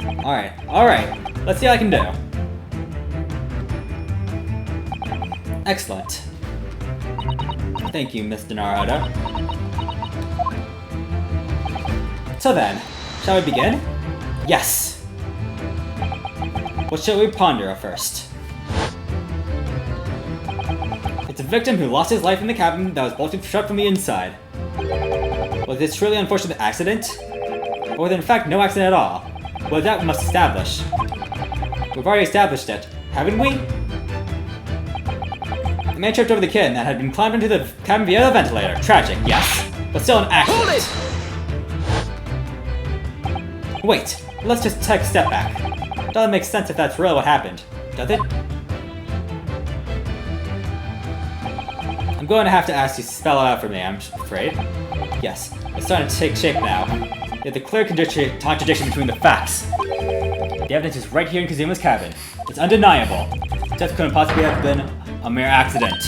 Alright. Let's see what I can do. Excellent. Thank you, Mr. Naruhodo. So then, shall we begin? Yes! What shall we ponder first? It's a victim who lost his life in the cabin that was bolted shut from the inside. Was this truly an unfortunate accident? Or was it in fact no accident at all? Well, that we must establish. We've already established it, haven't we? The man tripped over the kid that had been climbed into the cabin via the ventilator. Tragic, yes, but still an accident. Hold it! Wait, let's just take a step back. Doesn't make sense if that's really what happened, does it? I'm going to have to ask you to spell it out for me, I'm afraid. Yes, it's starting to take shape now. There's a clear contradiction between the facts. The evidence is right here in Kazuma's cabin. It's undeniable. Death couldn't possibly have been a mere accident.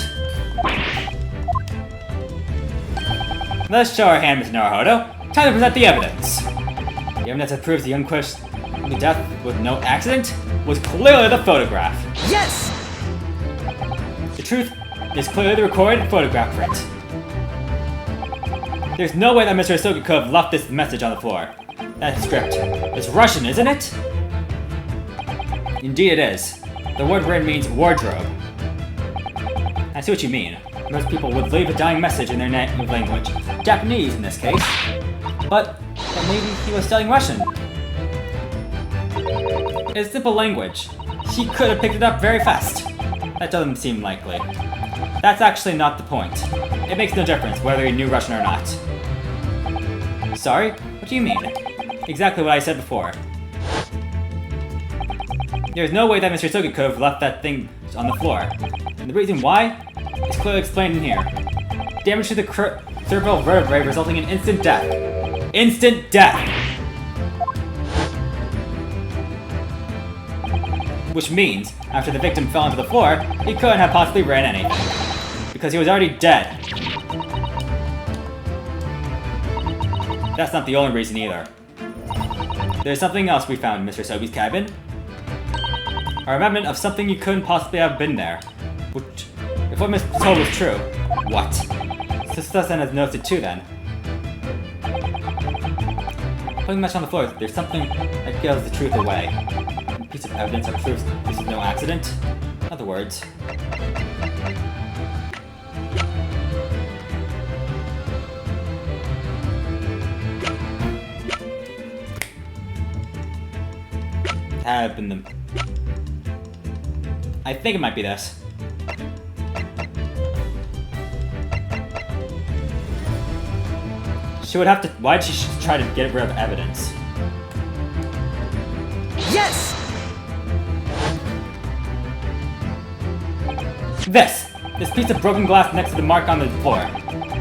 Let's show our hand, Mr. Naruhodo. Time to present the evidence. The evidence that proves the unquestioned death with no accident was clearly the photograph. Yes! The truth is clearly the recorded photograph print. There's no way that Mr. Asogi could have left this message on the floor. That script. It's Russian, isn't it? Indeed it is. The word written means wardrobe. I see what you mean. Most people would leave a dying message in their native language. Japanese, in this case. But maybe he was studying Russian. It's simple language. He could have picked it up very fast. That doesn't seem likely. That's actually not the point. It makes no difference whether he knew Russian or not. Sorry? What do you mean? Exactly what I said before. There's no way that Mr. Asogi could have left that thing on the floor. And the reason why is clearly explained in here. Damage to the cerebral vertebrae resulting in instant death. Instant death! Which means, after the victim fell onto the floor, he couldn't have possibly ran anything. Because he was already dead. That's not the only reason either. There's something else we found in Mr. Asogi's cabin. A remnant of something you couldn't possibly have been there. Which, if what Mr. told was true, what? Susan has noticed it too then. Putting much on the floor, there's something that gives the truth away. A piece of evidence that proves this is no accident. In other words, have been the... I think it might be this. She would have to... Why'd she try to get rid of evidence? Yes! This piece of broken glass next to the mark on the floor.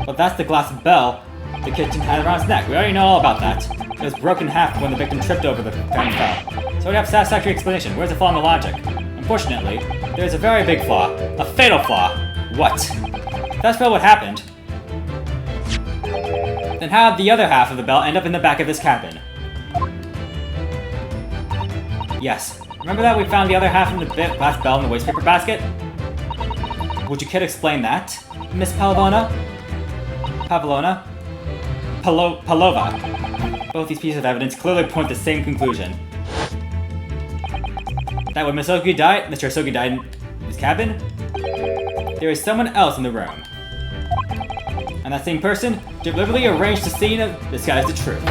Well, that's the glass bell the kitchen had around his neck. We already know all about that. It was broken in half when the victim tripped over the fan and fell. So we have a satisfactory explanation. Where's the flaw in the logic? Unfortunately, there's a very big flaw. A fatal flaw. What? If that's really what happened, then how did the other half of the bell end up in the back of this cabin? Yes. Remember that we found the other half of the glass bell in the waste paper basket? Would you care to explain that, Miss Pavlova? Both these pieces of evidence clearly point to the same conclusion. That when Mr. Asogi died in his cabin, there is someone else in the room. And that same person deliberately arranged the scene to disguise the truth,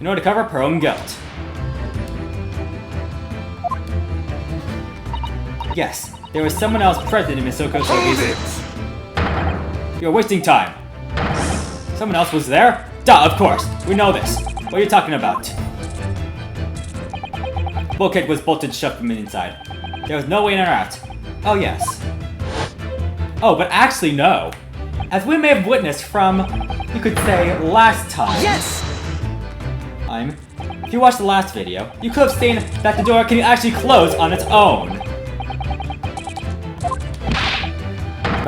in order to cover up her own guilt. Yes, there was someone else present in Misoko Asogi's... You're wasting time. Someone else was there? Duh, of course. We know this. What are you talking about? Bulkhead was bolted shut from the inside. There was no way in or out. Oh, yes. Oh, but actually, no. As we may have witnessed from, you could say, last time. Yes! If you watched the last video, you could have seen that the door can actually close on its own.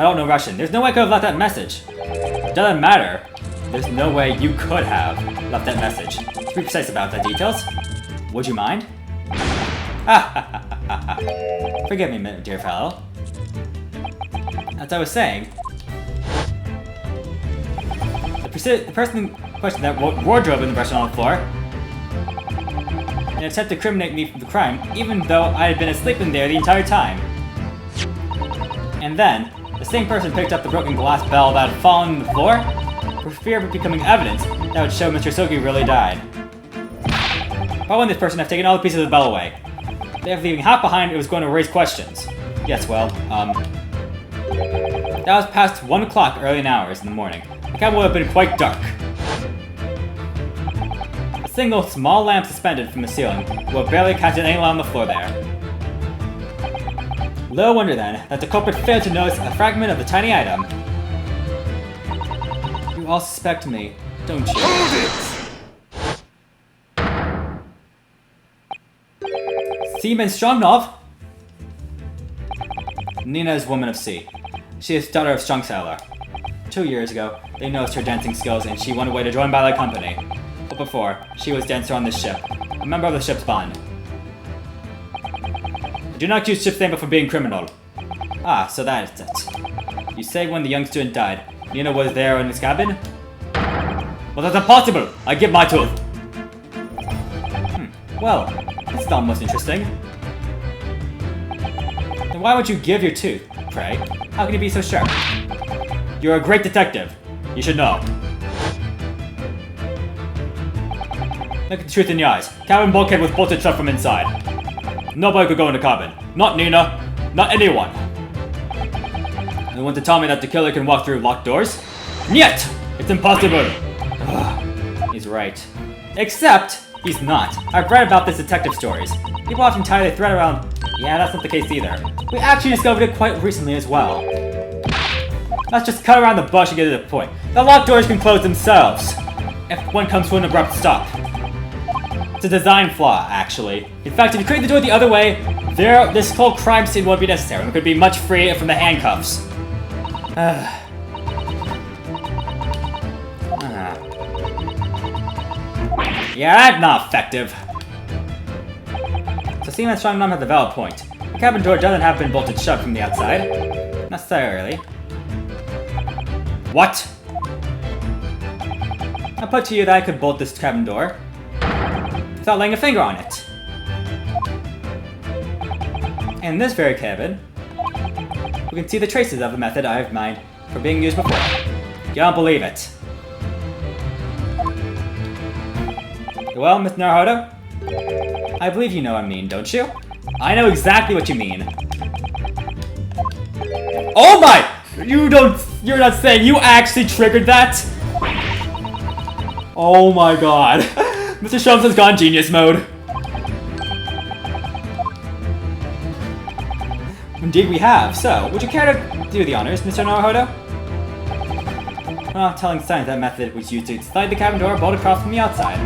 But I don't know Russian. There's no way I could have left that message. It doesn't matter. There's no way you could have left that message. Let's be precise about the details. Would you mind? Forgive me, dear fellow. As I was saying, the person in question that wardrobe in the restaurant on the floor, in an attempt to incriminate me from the crime, even though I had been asleep in there the entire time. And then, the same person picked up the broken glass bell that had fallen on the floor, for fear of it becoming evidence that would show Mr. Asogi really died. Why wouldn't this person have taken all the pieces of the bell away? They have leaving half behind, it was going to raise questions. Yes, well, that was past 1 o'clock early hours in the morning. The cabin would have been quite dark. A single small lamp suspended from the ceiling would have barely casted any light on the floor there. Little wonder then that the culprit failed to notice a fragment of the tiny item. You all suspect me, don't you? Hold it! Seaman Strongnov? Nina is woman of sea. She is daughter of strong sailor. 2 years ago, they noticed her dancing skills and she went away to join ballet company. But before, she was dancer on this ship, a member of the ship's band. I do not accuse ship's name for being criminal. Ah, so that is it. You say when the young student died, Nina was there in his cabin? Well, that's impossible! I give my tooth! Well, that's not most interesting. Then why would you give your tooth, pray? How can you be so sure? You're a great detective. You should know. Look at the truth in your eyes. Cabin bulkhead was bolted shut from inside. Nobody could go in the cabin. Not Nina. Not anyone. You want to tell me that the killer can walk through locked doors? Niet! It's impossible! He's right. Except, he's not. I've read about this detective stories. People often tie their thread around... Yeah, that's not the case either. We actually discovered it quite recently as well. Let's just cut around the bush and get to the point. The locked doors can close themselves, if one comes to an abrupt stop. It's a design flaw, actually. In fact, if you create the door the other way, this whole crime scene won't be necessary. We could be much freer from the handcuffs. Yeah, that's not effective. So Seaman Strongnum had the valid point. The cabin door doesn't have been bolted shut from the outside. Necessarily. What? I put to you that I could bolt this cabin door without laying a finger on it. And in this very cabin, we can see the traces of the method I have mined for being used before. You don't believe it. Well, Mr. Naruhodo, I believe you know what I mean, don't you? I know exactly what you mean. Oh my! You're not saying you actually triggered that? Oh my god. Mr. Sholmes has gone genius mode. Indeed we have. So, would you care to do the honors, Mr. Naruhodo? Well, telling science that method was used to slide the cabin door bolt across from the outside.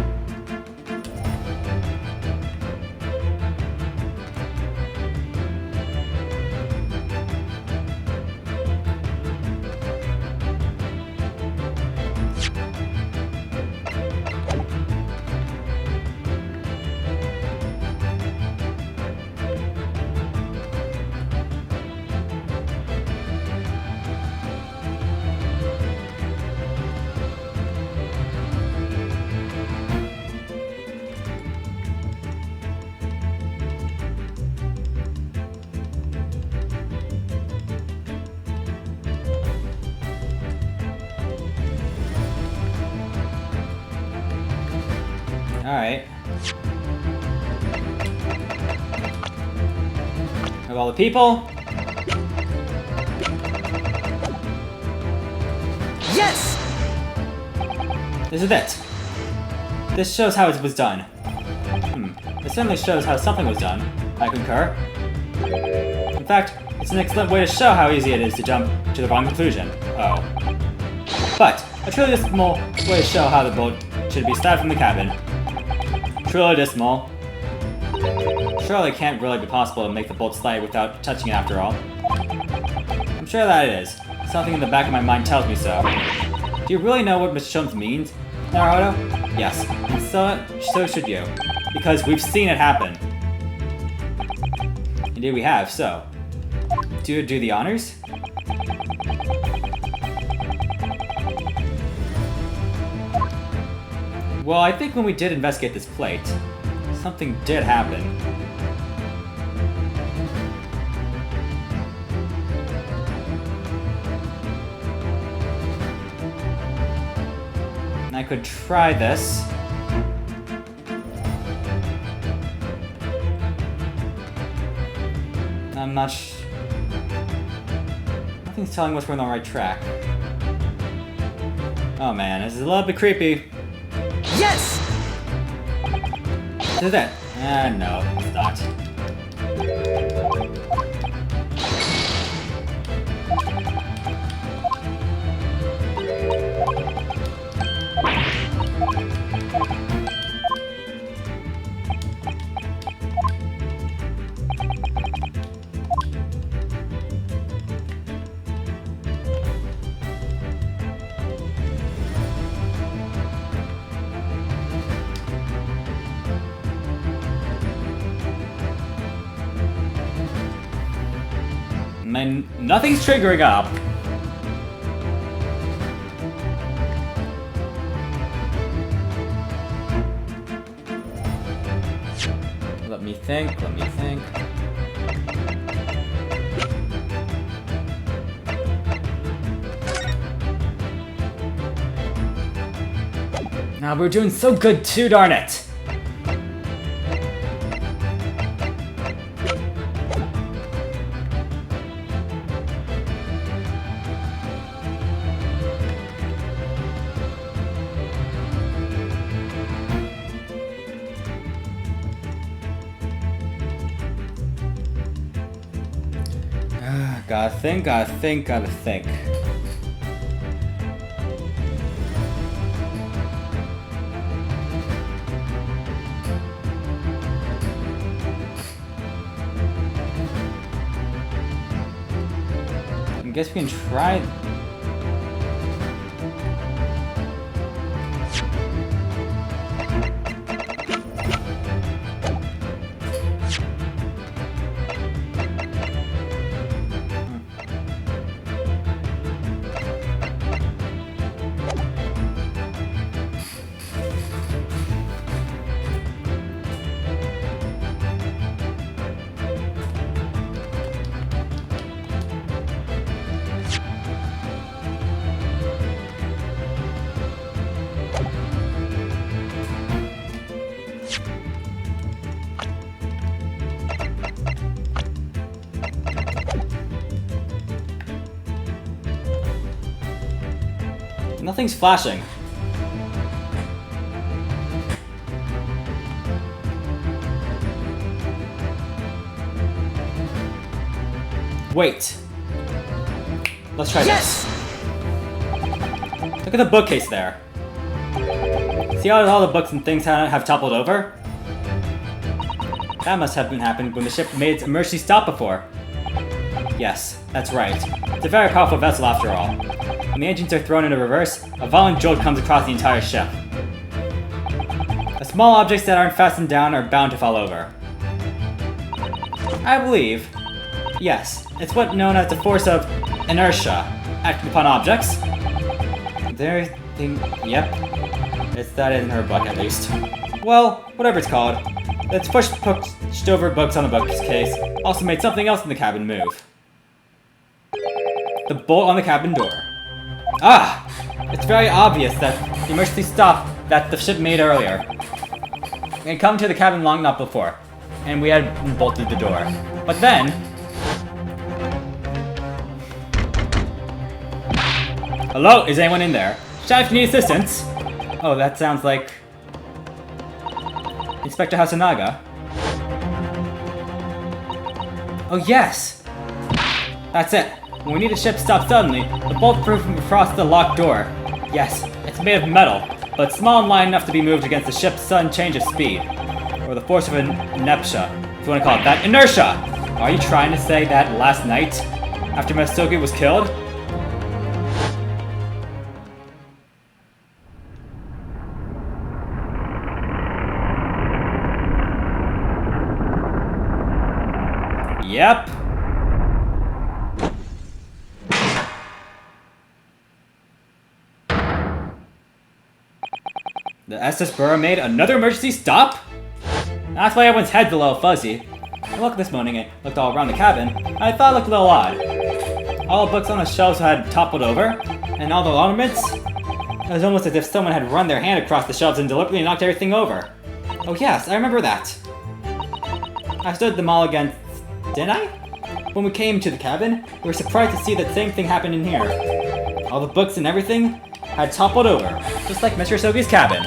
Alright. Of all the people. Yes! This is it. This shows how it was done. It certainly shows how something was done. I concur. In fact, it's an excellent way to show how easy it is to jump to the wrong conclusion. Oh. But, a truly dismal way to show how the boat should be started from the cabin. Truly dismal. Surely it can't really be possible to make the bolt slide without touching it after all. I'm sure that it is. Something in the back of my mind tells me so. Do you really know what Mr. Sholmes means, Naruhodo? Yes, and so should you. because we've seen it happen. Indeed we have, so... do the honors? Well, I think when we did investigate this plate, something did happen. And I could try this. I'm not nothing's telling us we're on the right track. Oh man, this is a little bit creepy. Yes! Is that? No, it's not. And nothing's triggering up. Let me think. Now we're doing so good too, darn it. Gotta think. I guess we can try. Nothing's flashing. Wait. Let's try this. Look at the bookcase there. See how all the books and things have toppled over? That must have been happened when the ship made its emergency stop before. Yes, that's right. It's a very powerful vessel after all. When the engines are thrown into reverse, a violent jolt comes across the entire ship. The small objects that aren't fastened down are bound to fall over. I believe, yes, it's what's known as the force of inertia, acting upon objects. Yep, that in her book at least. Well, whatever it's called, let's pushed over books on the bookcase also made something else in the cabin move. The bolt on the cabin door. Ah! It's very obvious that the emergency stop that the ship made earlier. We had come to the cabin long enough before, and we had bolted the door. But then... Hello? Is anyone in there? Shout if you need assistance! Oh, that sounds like... Inspector Hasanaga. Oh yes! That's it. When we need a ship stopped suddenly, the bolt through from across the locked door. Yes, it's made of metal, but small and light enough to be moved against the ship's sudden change of speed. Or the force of inertia, if you want to call it that. Inertia! Are you trying to say that last night, after Asogi was killed? Yep. The SS Burrow made another emergency stop? That's why everyone's head's a little fuzzy. I looked this morning and looked all around the cabin, and I thought it looked a little odd. All the books on the shelves had toppled over, and all the ornaments. It was almost as if someone had run their hand across the shelves and deliberately knocked everything over. Oh yes, I remember that. I stood them all against, didn't I? When we came to the cabin, we were surprised to see that same thing happened in here. All the books and everything had toppled over, just like Mr. Asogi's cabin.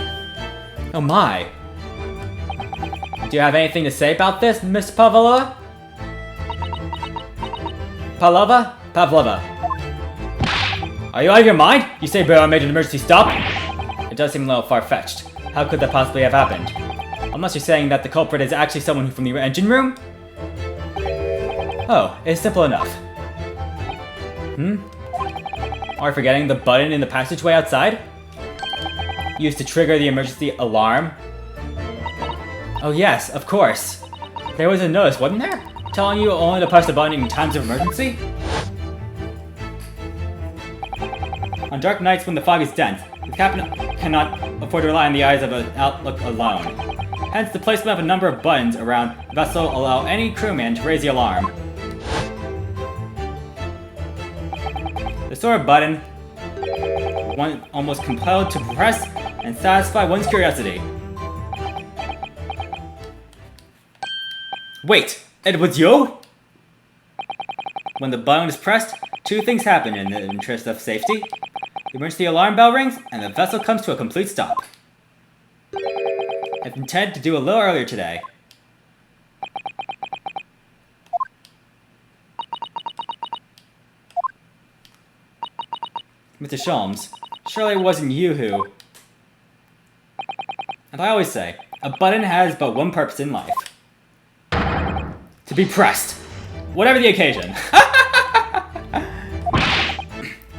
Oh my. Do you have anything to say about this, Miss Pavlova? Pavlova. Are you out of your mind? You say Burrow made an emergency stop? It does seem a little far-fetched. How could that possibly have happened? Unless you're saying that the culprit is actually someone from the engine room? Oh, it's simple enough. Are you forgetting the button in the passageway outside? Used to trigger the emergency alarm? Oh yes, of course. There was a notice, wasn't there? Telling you only to push the button in times of emergency? On dark nights when the fog is dense, the captain cannot afford to rely on the eyes of an outlook alone. Hence, the placement of a number of buttons around the vessel allow any crewman to raise the alarm. The sort of button one almost compelled to press and satisfy one's curiosity. Wait, it was you? When the button is pressed, two things happen in the interest of safety. The emergency alarm bell rings, and the vessel comes to a complete stop. I intended to do a little earlier today. Mr. Sholmes, surely it wasn't you who... As I always say, a button has but one purpose in life. To be pressed. Whatever the occasion.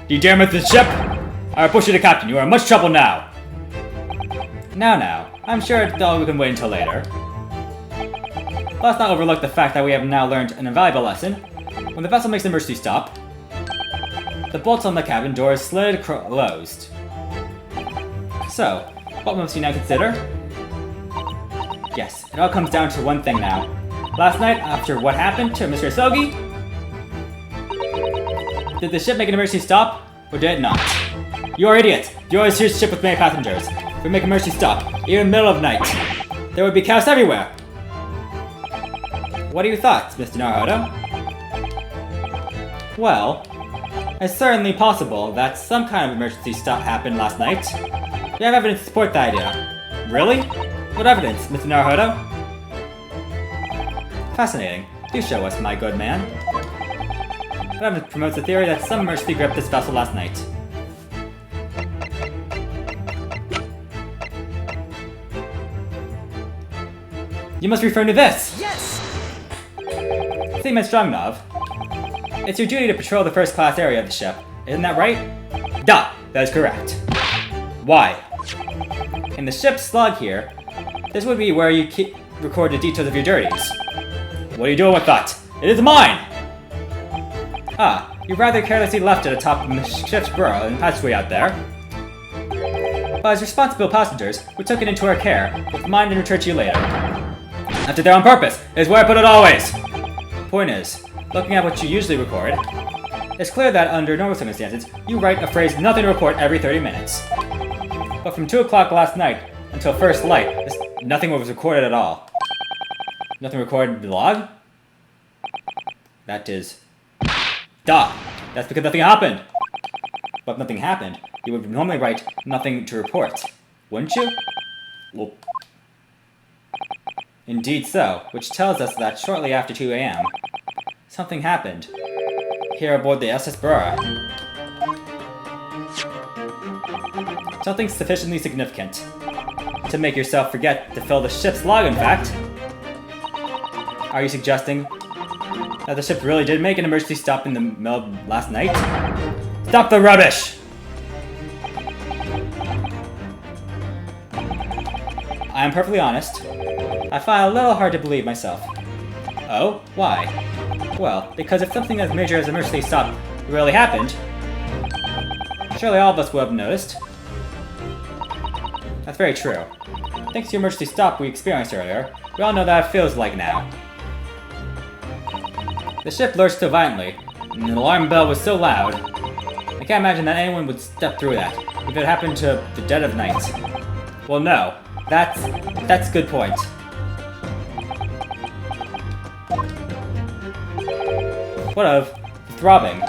Do you dare miss the ship? I will push you to captain. You are in much trouble now. Now. I'm sure it's all we can wait until later. Let's not overlook the fact that we have now learned an invaluable lesson. When the vessel makes an emergency stop, the bolts on the cabin doors slid closed. So, what must we now consider? Yes, it all comes down to one thing now. Last night, after what happened to Mr. Asogi, did the ship make an emergency stop, or did it not? You're idiots! You always hear ship with many passengers. If we make an emergency stop, even in the middle of night, there would be chaos everywhere! What are your thoughts, Mr. Naruhodo? Well, it's certainly possible that some kind of emergency stop happened last night. We have evidence to support the idea. Really? What evidence, Mr. Naruhodo? Fascinating. Do show us, my good man. What evidence promotes the theory that some emergency gripped this vessel last night? You must refer to this! Yes! Statement Strongnov. It's your duty to patrol the first class area of the ship. Isn't that right? Duh! That is correct. Why? In the ship's log here, this would be where you record the details of your duties. What are you doing with that? It is mine! Ah, you rather carelessly left it atop the ship's burrow in the passageway out there. But as responsible passengers, we took it into our care, with the mind and return to you later. I did that on purpose. It is where I put it always. Point is, looking at what you usually record, it's clear that under normal circumstances, you write a phrase nothing to report every 30 minutes. But from 2 o'clock last night until first light, nothing was recorded at all. Nothing recorded in the log? That is... Duh! That's because nothing happened! But if nothing happened, you would normally write nothing to report, wouldn't you? Well... Indeed so, which tells us that shortly after 2 a.m., something happened here aboard the SS Burra. Something sufficiently significant to make yourself forget to fill the ship's log, in fact. Are you suggesting that the ship really did make an emergency stop in the middle of last night? Stop the rubbish! I am perfectly honest. I find it a little hard to believe myself. Oh? Why? Well, because if something as major as emergency stop really happened, surely all of us would have noticed. That's very true. Thanks to the emergency stop we experienced earlier, we all know that it feels like now. The ship lurched so violently, and the alarm bell was so loud. I can't imagine that anyone would step through that, if it happened to the dead of night. Well, no. That's a good point. What of throbbing?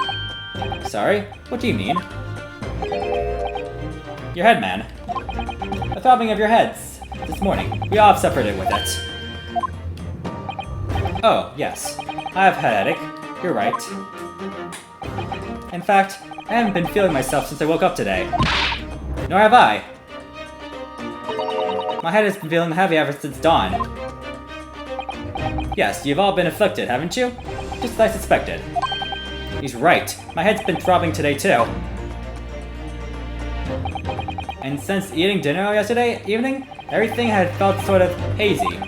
Sorry? What do you mean? Your head, man. The throbbing of your heads this morning. We all have suffered it with it. Oh, yes. I have had a headache. You're right. In fact, I haven't been feeling myself since I woke up today. Nor have I. My head has been feeling heavy ever since dawn. Yes, you've all been afflicted, haven't you? Just as I suspected. He's right. My head's been throbbing today, too. And since eating dinner yesterday evening, everything had felt sort of hazy.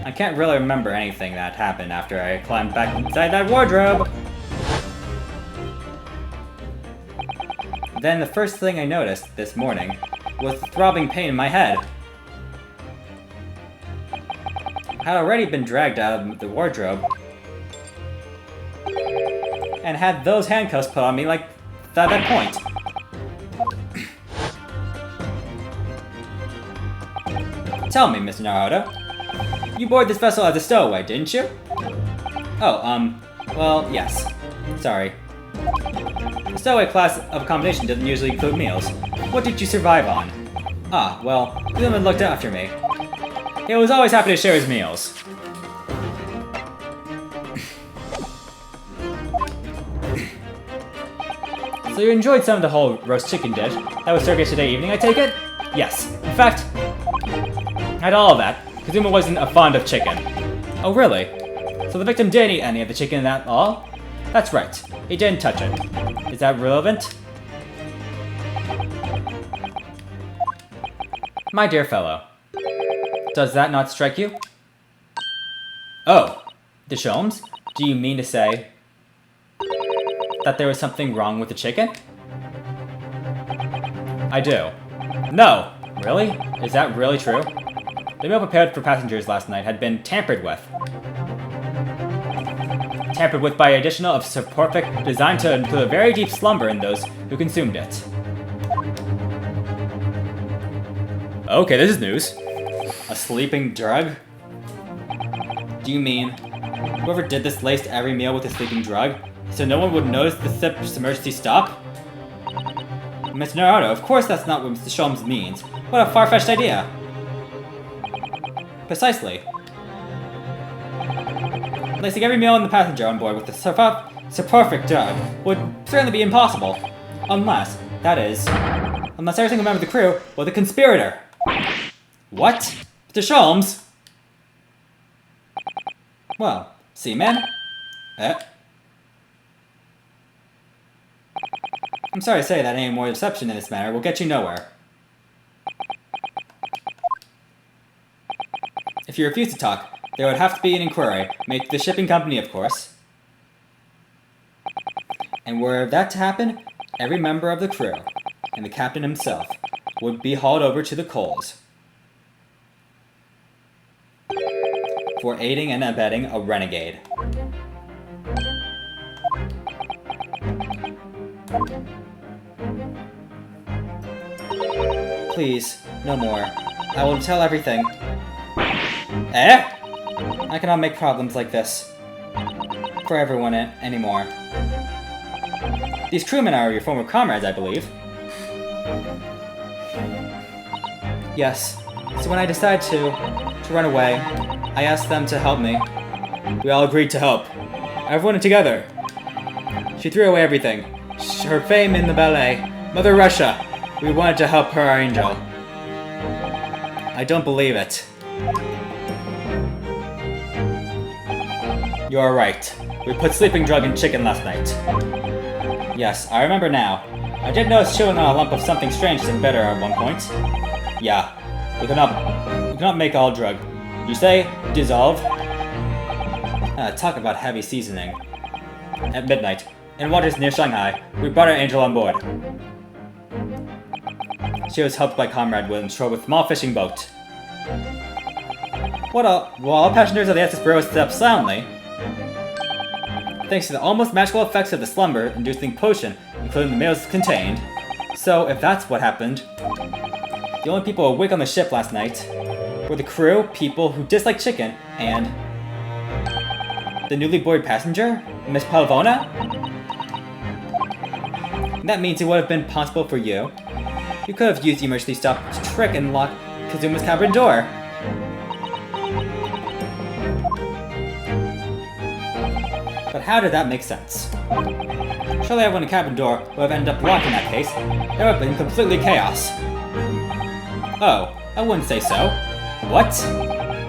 I can't really remember anything that happened after I climbed back inside that wardrobe. Then the first thing I noticed this morning was the throbbing pain in my head. I had already been dragged out of the wardrobe and had those handcuffs put on me like at that point. Tell me, Mr. Naruto. You boarded this vessel as a stowaway, didn't you? Oh, well, yes. Sorry. The stowaway class of accommodation doesn't usually include meals. What did you survive on? Ah, well, the woman looked after me. He was always happy to share his meals. So you enjoyed some of the whole roast chicken dish that was served yesterday evening, I take it? Yes. In fact, I had all of that. Kasuma wasn't fond of chicken. Oh, really? So the victim didn't eat any of the chicken at all? That's right. He didn't touch it. Is that relevant? My dear fellow, does that not strike you? Oh, the Sholmes? Do you mean to say that there was something wrong with the chicken? I do. No! Really? Is that really true? The meal prepared for passengers last night had been tampered with. Tampered with by addition of soporific designed to include a very deep slumber in those who consumed it. Okay, this is news. A sleeping drug? Do you mean whoever did this laced every meal with a sleeping drug so no one would notice the ship's emergency stop? Mr. Naruto, of course that's not what Mr. Sholmes means. What a far-fetched idea. Precisely. Lacing every meal in the passenger on board with the soporific drug would certainly be impossible. Unless, that is, unless every single member of the crew was a conspirator. What? Mr. Sholmes? Well, Seaman? I'm sorry to say that any more deception in this matter will get you nowhere. If you refuse to talk, there would have to be an inquiry made to the shipping company, of course. And were that to happen, every member of the crew, and the captain himself, would be hauled over to the coals for aiding and abetting a renegade. Please, no more. I will tell everything. I cannot make problems like this for everyone anymore. These crewmen are your former comrades, I believe. Yes. So when I decided to run away, I asked them to help me. We all agreed to help. Everyone together. She threw away everything. Her fame in the ballet. Mother Russia. We wanted to help her, our angel. I don't believe it. You're right. We put sleeping drug in chicken last night. Yes, I remember now. I did notice chewing on a lump of something strange and bitter at one point. Yeah, we cannot make all drug. You say dissolve? Talk about heavy seasoning. At midnight, in waters near Shanghai, we brought our angel on board. She was helped by Comrade Williams Shore with a small fishing boat. While all passengers of the SS Burrow slept soundly, thanks to the almost magical effects of the slumber-inducing potion, including the meals contained. So, if that's what happened, the only people awake on the ship last night were the crew, people who dislike chicken, and the newly boarded passenger, Miss Palvona? That means it would have been possible for you. You could have used the emergency stop trick and lock Kazuma's cabin door. But how did that make sense? Surely everyone in the cabin door would have ended up locked in that case. There would have been completely chaos. Oh, I wouldn't say so. What?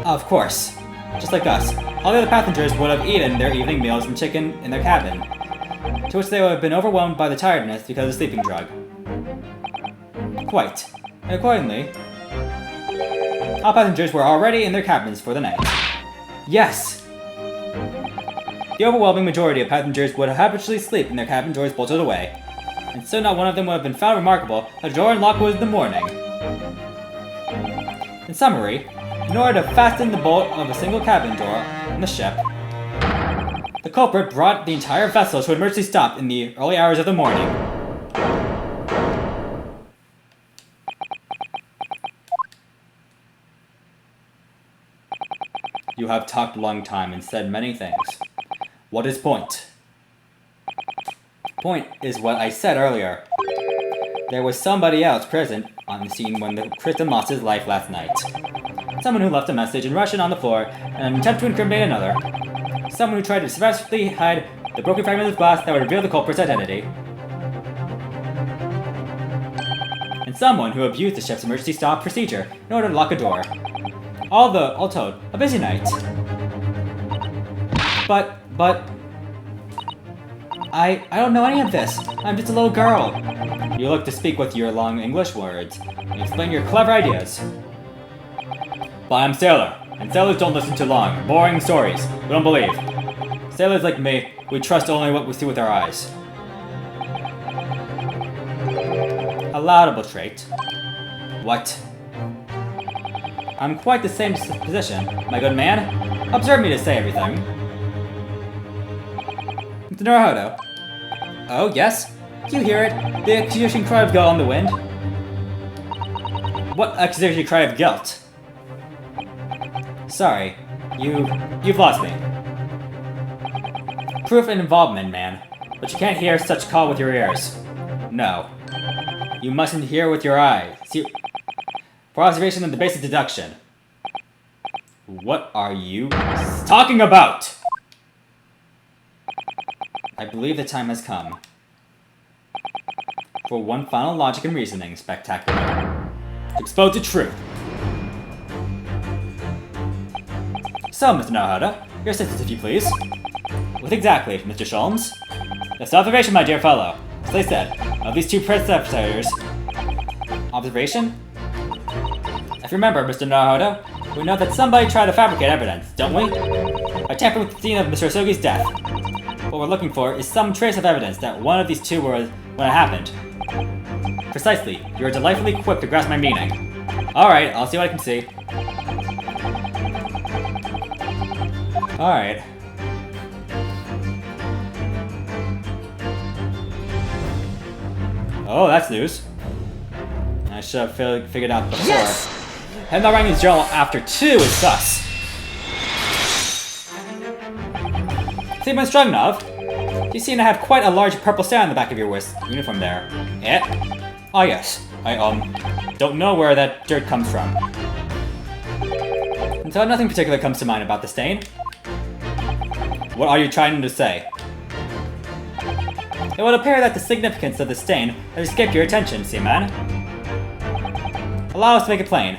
Of course. Just like us, all the other passengers would have eaten their evening meals and chicken in their cabin, to which they would have been overwhelmed by the tiredness because of the sleeping drug. Quite. And accordingly, all passengers were already in their cabins for the night. Yes! The overwhelming majority of passengers would habitually sleep in their cabin doors bolted away, and so not one of them would have been found remarkable that the door unlocked was in the morning. In summary, in order to fasten the bolt of a single cabin door on the ship, the culprit brought the entire vessel to an emergency stop in the early hours of the morning. You have talked a long time and said many things. What is point? Point is what I said earlier. There was somebody else present on the scene when the Kristen lost his life last night. Someone who left a message in Russian on the floor and an attempt to incriminate another. Someone who tried to successfully hide the broken fragment of glass that would reveal the culprit's identity. And someone who abused the ship's emergency stop procedure in order to lock a door. All told, a busy night. But... I don't know any of this. I'm just a little girl. You look to speak with your long English words and explain your clever ideas. But I'm Sailor, and sailors don't listen to long, boring stories we don't believe. Sailors like me, we trust only what we see with our eyes. A laudable trait. What? I'm quite the same disposition, my good man. Observe me to say everything. Mr. Naruhodo. Oh, yes? Do you hear it? The accusation cry of guilt on the wind? What accusation cry of guilt? Sorry, you've lost me. Proof and involvement, man. But you can't hear such call with your ears. No. You mustn't hear with your eyes. See, for observation and the basic deduction. What are you talking about? I believe the time has come. For one final logic and reasoning, Spectacular. To expose the truth. So, Mr. Naruhodo, your assistance if you please. What exactly, Mr. Sholmes? Just observation, my dear fellow. As I said, of these two predecessors... Observation? If you remember, Mr. Naruhodo, we know that somebody tried to fabricate evidence, don't we? By tampering with the scene of Mr. Asogi's death. What we're looking for is some trace of evidence that one of these two were when it happened. Precisely. You are delightfully quick to grasp my meaning. Alright, I'll see what I can see. Alright. Oh, that's news. I should have figured out before. Yes! Head not writing his journal after 2 is sus. See my Stroganoff? You seem to have quite a large purple star on the back of your uniform there. Eh? Ah yes. I, don't know where that dirt comes from. And so nothing particular comes to mind about the stain. What are you trying to say? It would appear that the significance of the stain has escaped your attention, Seaman. Allow us to make it plain.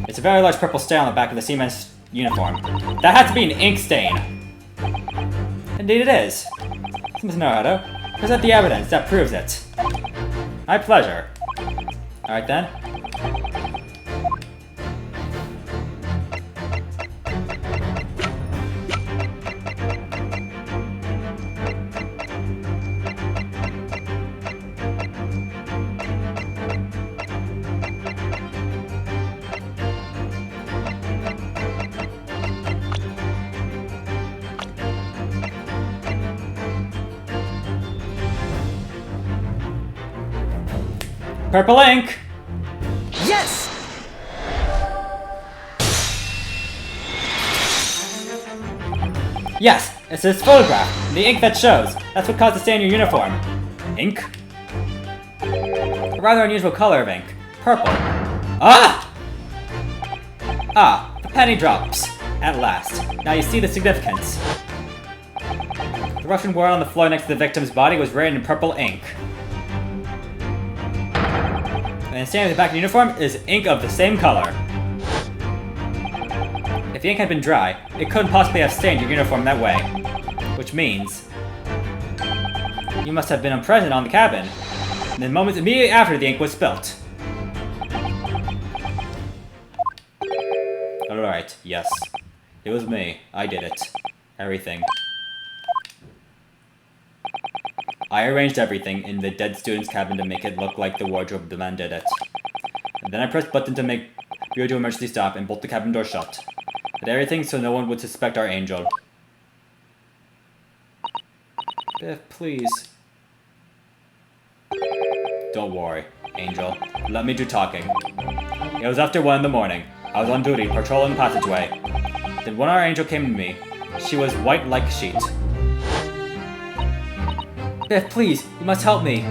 It's a very large purple stain on the back of the Seaman's uniform. That has to be an ink stain. Indeed it is. Mr. Naruhodo, present the evidence that proves it. My pleasure. Alright then. purple ink! Yes! Yes, it's this photograph. The ink that shows. That's what caused the stain in your uniform. Ink? A rather unusual color of ink. Purple. Ah! Ah, the penny drops. At last. Now you see the significance. The Russian word on the floor next to the victim's body was written in purple ink. And standing at the back of the uniform is ink of the same color. If the ink had been dry, it couldn't possibly have stained your uniform that way. Which means... you must have been present on the cabin in the moments immediately after the ink was spilt. Alright, yes. It was me. I did it. Everything. I arranged everything in the dead student's cabin to make it look like the wardrobe demanded it. And then I pressed button to make Ryujo emergency stop and bolt the cabin door shut. Did everything so no one would suspect our angel. Biff, please. Don't worry, Angel. Let me do talking. It was after 1 in the morning. I was on duty, patrolling the passageway. Then when our angel came to me, she was white like a sheet. Biff, please, you must help me.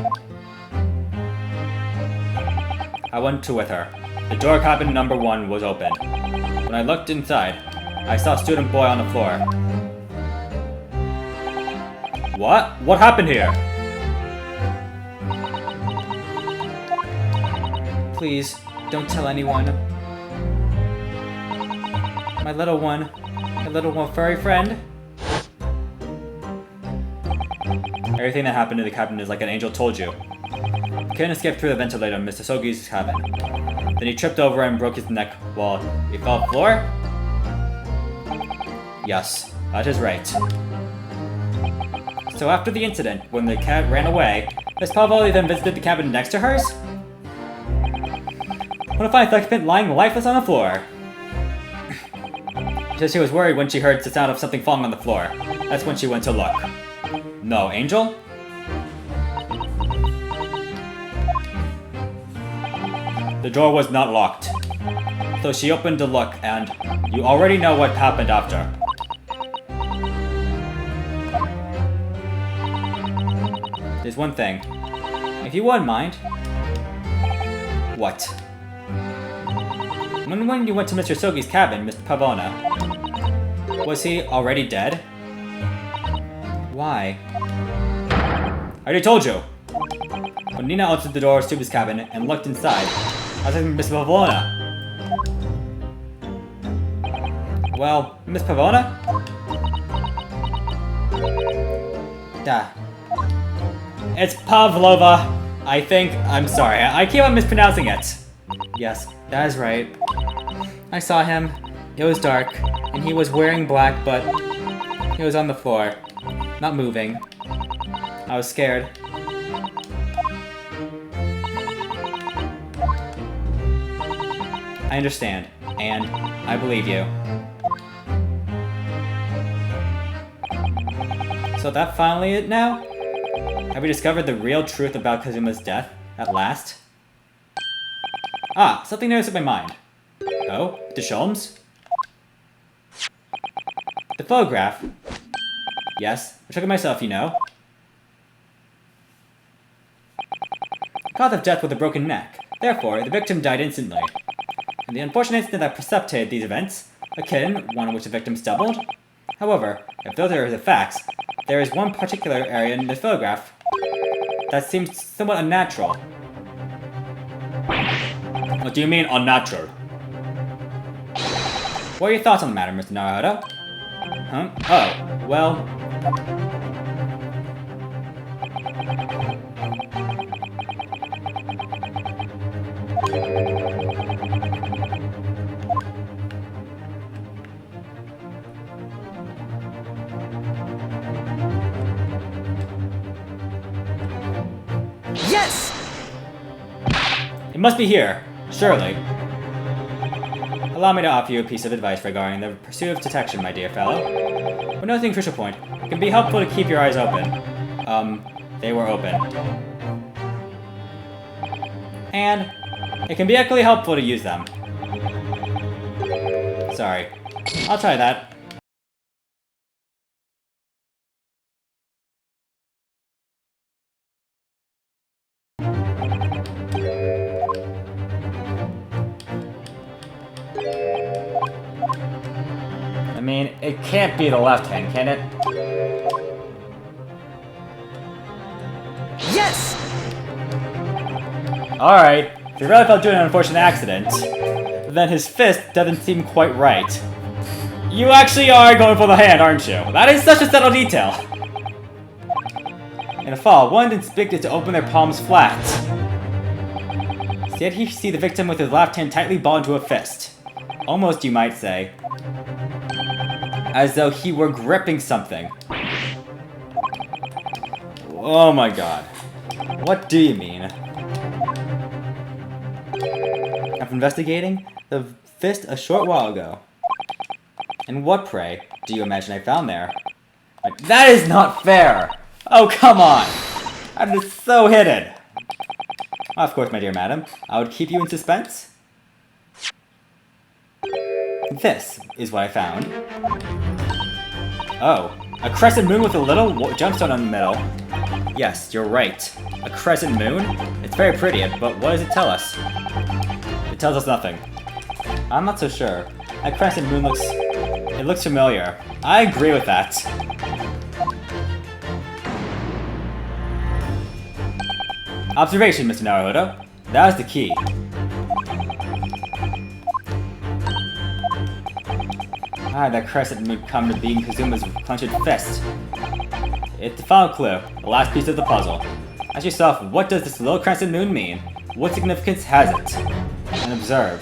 I went to with her. The door of cabin number 1 was open. When I looked inside, I saw a student boy on the floor. What? What happened here? Please, don't tell anyone. My little one furry friend. Everything that happened in the cabin is like an angel told you. The kitten escaped through the ventilator in Mr. Asogi's cabin. Then he tripped over and broke his neck while he fell off the floor? Yes, that is right. So after the incident, when the cat ran away, Miss Pavoli then visited the cabin next to hers? When I find the occupant lying lifeless on the floor. She said she was worried when she heard the sound of something falling on the floor. That's when she went to look. No, Angel? The door was not locked. So she opened to look, and you already know what happened after. There's one thing. If you wouldn't mind. What? When you went to Mr. Asogi's cabin, Mr. Pavona, was he already dead? Why? I already told you! When Nina opened the door to his cabin and looked inside, I was like, Miss Pavona. Well, Miss Pavona? Duh. It's Pavlova, I think. I'm sorry, I keep on mispronouncing it. Yes, that is right. I saw him. It was dark, and he was wearing black, but he was on the floor, not moving. I was scared. I understand, and I believe you. So that finally it now? Have we discovered the real truth about Kasuma's death, at last? Ah, something noticed in my mind. Oh, the Sholmes? The photograph. Yes, I took it myself, you know. Cause of death with a broken neck. Therefore, the victim died instantly. In the unfortunate incident that precipitated these events, a kitten, one in which the victim stumbled. However, if those are the facts, there is one particular area in the photograph that seems somewhat unnatural. What do you mean, unnatural? What are your thoughts on the matter, Mr. Naruhodo? Huh? Oh, well... Yes! It must be here, surely. Allow me to offer you a piece of advice regarding the pursuit of detection, my dear fellow. When noticing a crucial point, it can be helpful to keep your eyes open. They were open. and it can be equally helpful to use them. Sorry. I'll try that. I mean, it can't be the left hand, can it? Yes! Alright, if he really felt due to an unfortunate accident, then his fist doesn't seem quite right. You actually are going for the hand, aren't you? That is such a subtle detail. In a fall, one expected to open their palms flat. Yet he see the victim with his left hand tightly balled into a fist. Almost, you might say. As though he were gripping something. Oh my god. What do you mean? After investigating the fist a short while ago. And what, pray, do you imagine I found there? Like, that is not fair! Oh, come on! That is so hidden! Of course, my dear madam. I would keep you in suspense. This is what I found. Oh, a crescent moon with a little gemstone in the middle. Yes, you're right. A crescent moon? It's very pretty, but what does it tell us? It tells us nothing. I'm not so sure. That crescent moon looks familiar. I agree with that. Observation, Mr. Naruhodo. That was the key. That crescent moon come to being Kazuma's clenched fist. It's the final clue, the last piece of the puzzle. Ask yourself, what does this little crescent moon mean? What significance has it? And observe.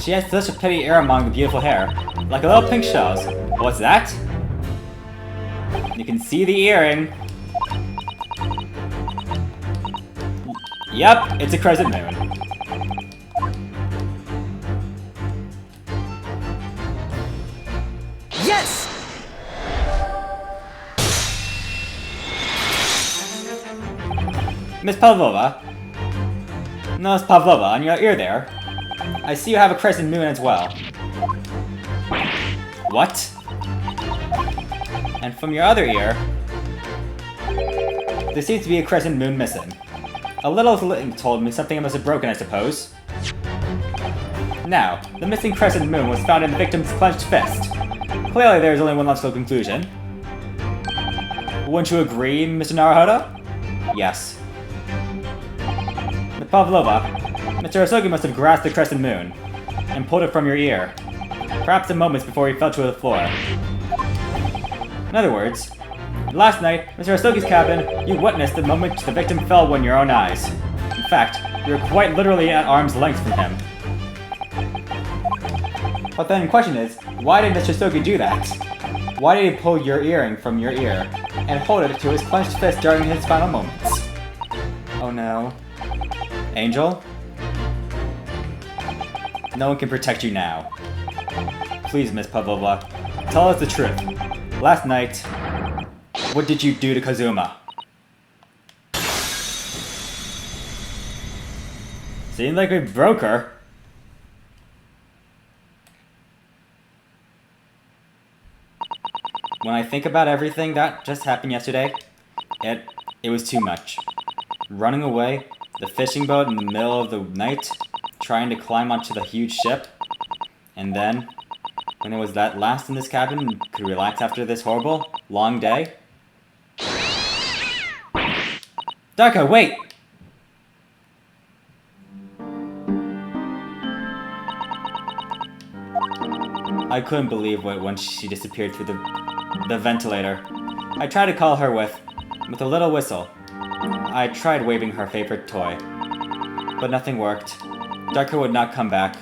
She has such a pretty air among the beautiful hair, like a little pink shells. What's that? You can see the earring. Yep, it's a crescent moon. Yes! Miss Pavlova? No, Miss Pavlova, on your ear there. I see you have a crescent moon as well. What? And from your other ear, there seems to be a crescent moon missing. A little link told me something must have broken, I suppose. Now, the missing crescent moon was found in the victim's clenched fist. Clearly there is only one logical conclusion. Wouldn't you agree, Mr. Naruhodo? Yes. Ms. Pavlova, Mr. Asogi must have grasped the crescent moon and pulled it from your ear, perhaps in moments before he fell to the floor. In other words, last night, Mr. Asogi's cabin, you witnessed the moment the victim fell with your own eyes. In fact, you were quite literally at arm's length from him. But then the question is, why did Mr. Asogi do that? Why did he pull your earring from your ear and hold it to his clenched fist during his final moments? Oh no. Angel? No one can protect you now. Please, Miss Pavlova, tell us the truth. Last night, what did you do to Kazuma? Seems like we broke her. When I think about everything that just happened yesterday, it was too much. Running away, the fishing boat in the middle of the night, trying to climb onto the huge ship, and then, when it was that last in this cabin and could relax after this horrible, long day. Darko, wait! I couldn't believe it when she disappeared through the ventilator. I tried to call her with a little whistle. I tried waving her favorite toy, but nothing worked. Darko would not come back.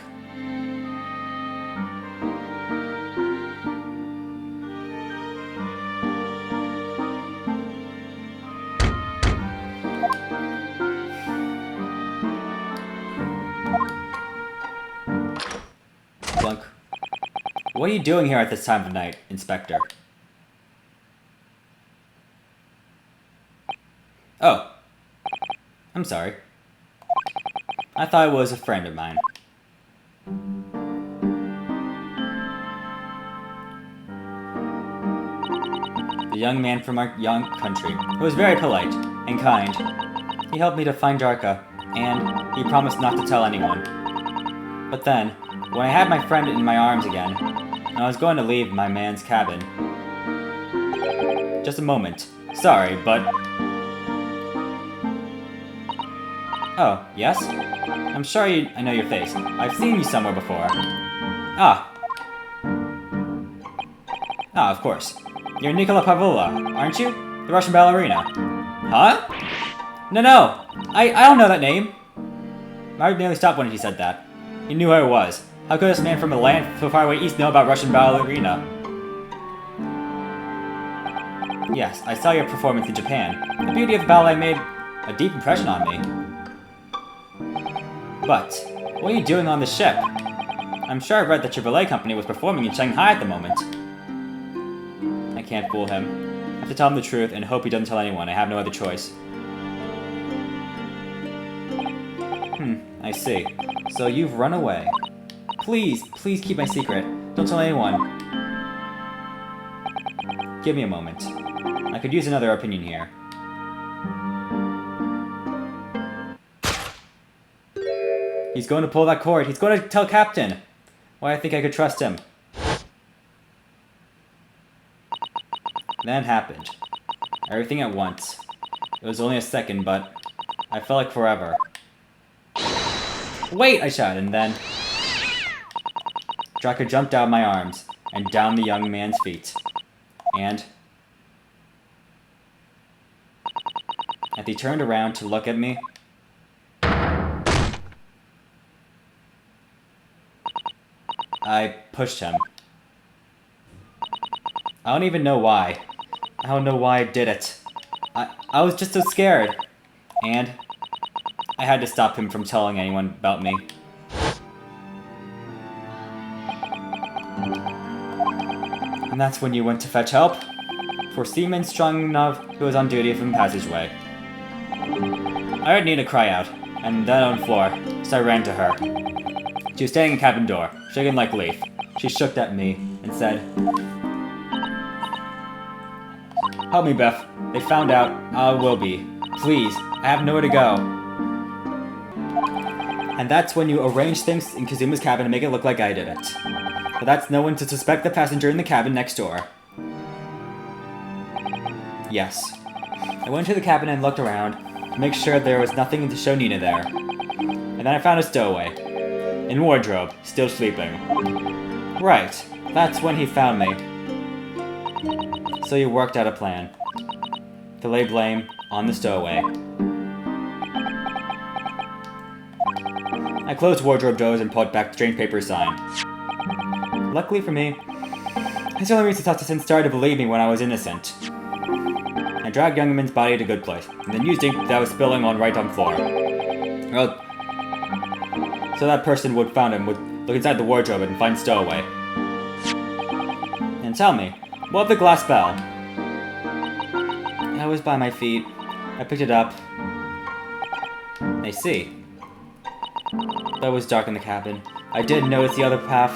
Clunk. What are you doing here at this time of night, Inspector? Oh. I'm sorry. I thought it was a friend of mine. The young man from our young country, who was very polite and kind. He helped me to find Darka, and he promised not to tell anyone. But then, when I had my friend in my arms again, and I was going to leave my man's cabin... Just a moment. Sorry, but... Oh, yes? I'm sure I know your face. I've seen you somewhere before. Ah, of course. You're Nicola Pavlova, aren't you? The Russian ballerina. Huh? No! I don't know that name! I nearly stopped when he said that. He knew who I was. How could this man from a land so far away east know about Russian ballerina? Yes, I saw your performance in Japan. The beauty of the ballet made a deep impression on me. But, what are you doing on the ship? I'm sure I read that your ballet company was performing in Shanghai at the moment. I can't fool him. I have to tell him the truth and hope he doesn't tell anyone. I have no other choice. I see. So you've run away. Please keep my secret. Don't tell anyone. Give me a moment. I could use another opinion here. He's going to pull that cord. He's going to tell Captain. Why, I think I could trust him. Then happened. Everything at once. It was only a second, but I felt like forever. Wait, I shouted, and then... Draka jumped out of my arms, and down the young man's feet. And... as he turned around to look at me... I pushed him. I don't even know why. I don't know why I did it. I was just so scared. And I had to stop him from telling anyone about me. And that's when you went to fetch help? For seamen strong enough who was on duty from the passageway. I heard Nina cry out, and then on the floor, so I ran to her. She was standing in the cabin door, shaking like a leaf. She shook at me and said, "Help me, Beth. They found out I will be. Please, I have nowhere to go." And that's when you arrange things in Kazuma's cabin to make it look like I did it. But that's no one to suspect the passenger in the cabin next door. Yes. I went to the cabin and looked around to make sure there was nothing to show Nina there. And then I found a stowaway. In wardrobe, still sleeping. Right. That's when he found me. So you worked out a plan. To lay blame on the stowaway. I closed wardrobe doors and pulled back the strange paper sign. Luckily for me, that's the only reason Tatsusen started to believe me when I was innocent. I dragged Youngman's body to a good place, and then used ink that was spilling right on the floor. Well, so that person would found him would look inside the wardrobe and find stowaway. And tell me, what of the glass bell? I was by my feet. I picked it up. I see. But it was dark in the cabin. I didn't notice the other path.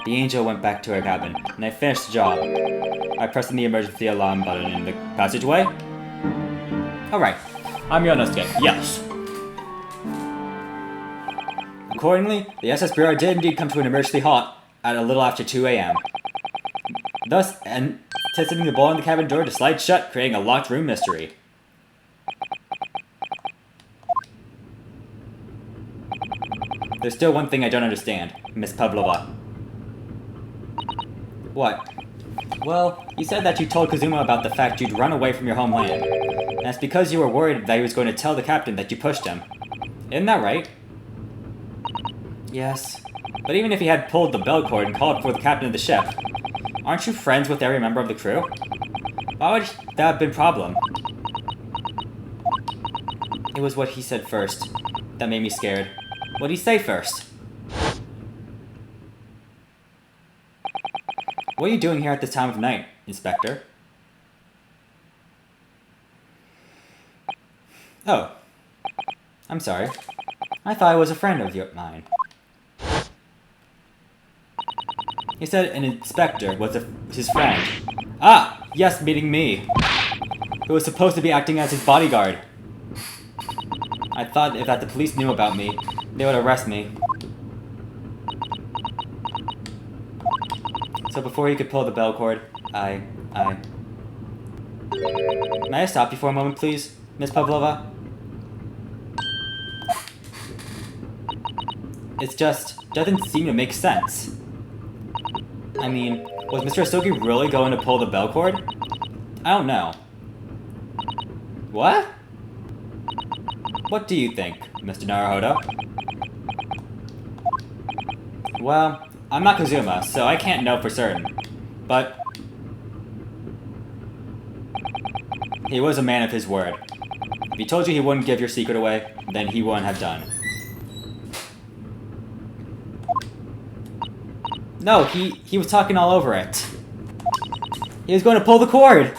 The angel went back to her cabin, and I finished the job. I pressed the emergency alarm button in the passageway. Alright, I'm Ryunosuke, yes. Accordingly, the SS Bureau did indeed come to an emergency halt at a little after 2 a.m. Thus, anticipating the ball in the cabin door to slide shut, creating a locked room mystery. There's still one thing I don't understand, Miss Pavlova. What? Well, you said that you told Kazuma about the fact you'd run away from your homeland. And that's because you were worried that he was going to tell the captain that you pushed him. Isn't that right? Yes. But even if he had pulled the bell cord and called for the captain of the ship, aren't you friends with every member of the crew? Why would that have been a problem? It was what he said first that made me scared. What did he say first? What are you doing here at this time of night, Inspector? Oh. I'm sorry. I thought I was a friend of mine. He said an inspector was his friend. Ah! Yes, meeting me. Who was supposed to be acting as his bodyguard. I thought if that the police knew about me, they would arrest me. So before he could pull the bell cord, May I stop you for a moment, please, Miss Pavlova? It just doesn't seem to make sense. I mean, was Mr. Asogi really going to pull the bell cord? I don't know. What? What do you think, Mr. Naruhodo? Well, I'm not Kazuma, so I can't know for certain. But he was a man of his word. If he told you he wouldn't give your secret away, then he wouldn't have done. No, he was talking all over it. He was going to pull the cord!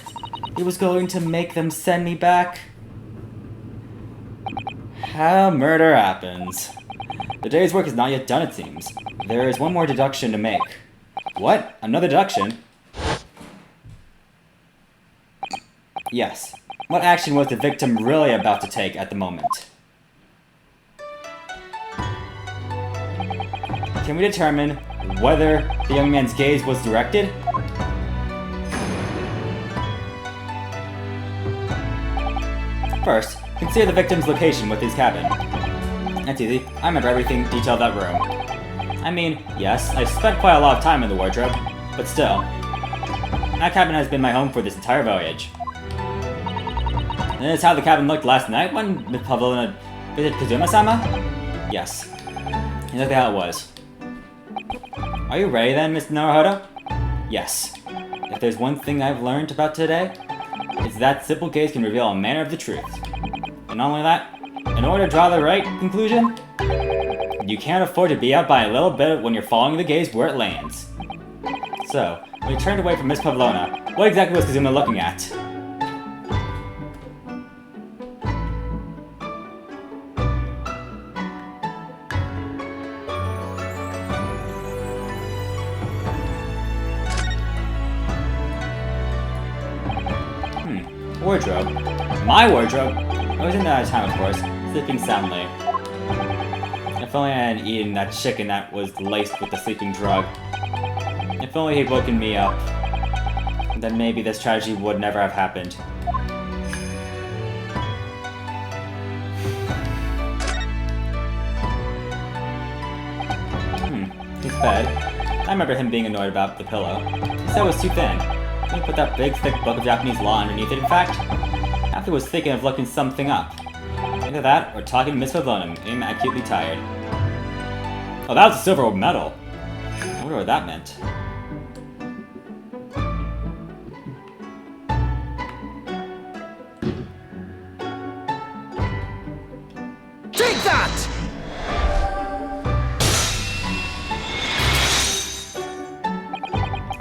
He was going to make them send me back. How murder happens. The day's work is not yet done, it seems. There is one more deduction to make. What? Another deduction? Yes. What action was the victim really about to take at the moment? Can we determine whether the young man's gaze was directed? First, consider the victim's location with his cabin. That's easy. I remember everything detailed that room. I mean, yes, I've spent quite a lot of time in the wardrobe, but still. That cabin has been my home for this entire voyage. And this is how the cabin looked last night when Miss Pavlova visited Kazuma-sama? Yes. Exactly how it was. Are you ready then, Mr. Naruhodo? Yes. If there's one thing I've learned about today, it's that simple gaze can reveal a manner of the truth. And not only that, in order to draw the right conclusion, you can't afford to be out by a little bit when you're following the gaze where it lands. So, when you turned away from Miss Pavlova, what exactly was Kazuma looking at? Wardrobe. My wardrobe? I was in that time, of course, sleeping soundly. If only I hadn't eaten that chicken that was laced with the sleeping drug. If only he'd woken me up. Then maybe this tragedy would never have happened. His bed. I remember him being annoyed about the pillow. He said it was too thin. He put that big, thick book of Japanese law underneath it, in fact. After was thinking of looking something up. Either that, or talking to Miss Pavlova, I'm acutely tired. Oh, that was a silver medal. I wonder what that meant. Take that!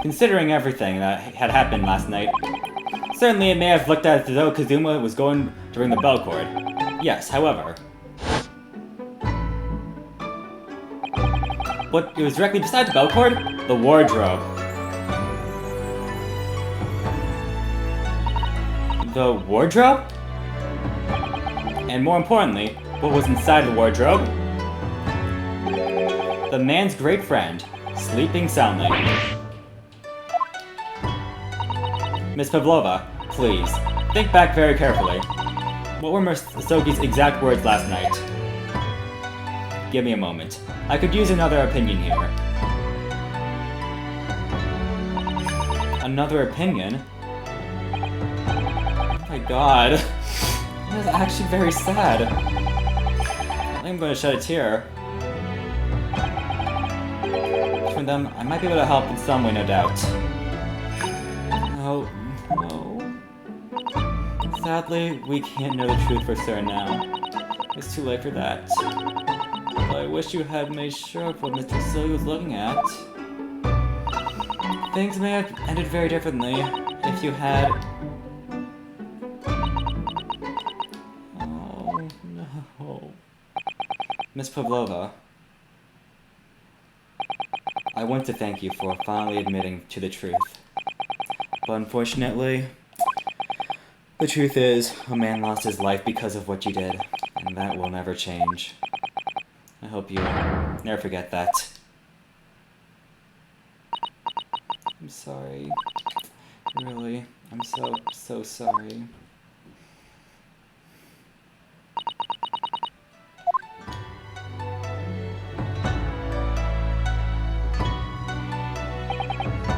Considering everything that had happened last night, certainly it may have looked as though Kazuma was going to ring the bell cord. Yes, however. But it was directly beside the bell cord? The wardrobe. The wardrobe? And more importantly, what was inside the wardrobe? The man's great friend, sleeping soundly. Miss Pavlova, please, think back very carefully. What were Miss Asogi's exact words last night? Give me a moment. I could use another opinion here. Another opinion? Oh my god. That is actually very sad. I think I'm going to shed a tear. Between them, I might be able to help in some way, no doubt. No. Sadly, we can't know the truth for certain now. It's too late for that. But I wish you had made sure of what Mr. Asogi was looking at. Things may have ended very differently if you had... Oh, no. Miss Pavlova, I want to thank you for finally admitting to the truth. But unfortunately, the truth is, a man lost his life because of what you did, and that will never change. I hope you never forget that. I'm sorry. Really, I'm so sorry.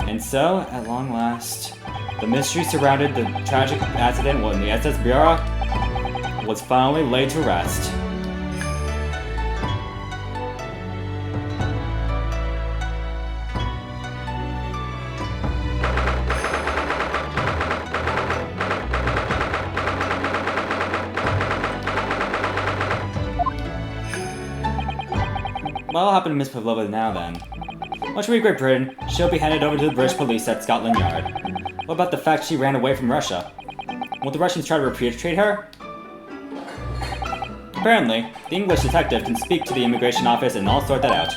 And so, at long last, the mystery surrounding the tragic accident when the SS Bureau was finally laid to rest. What'll happen to Miss Pavlova now, then? Once we reach Great Britain, she'll be handed over to the British police at Scotland Yard. What about the fact she ran away from Russia? Won't the Russians try to repatriate her? Apparently, the English detective can speak to the immigration office and all sort that out.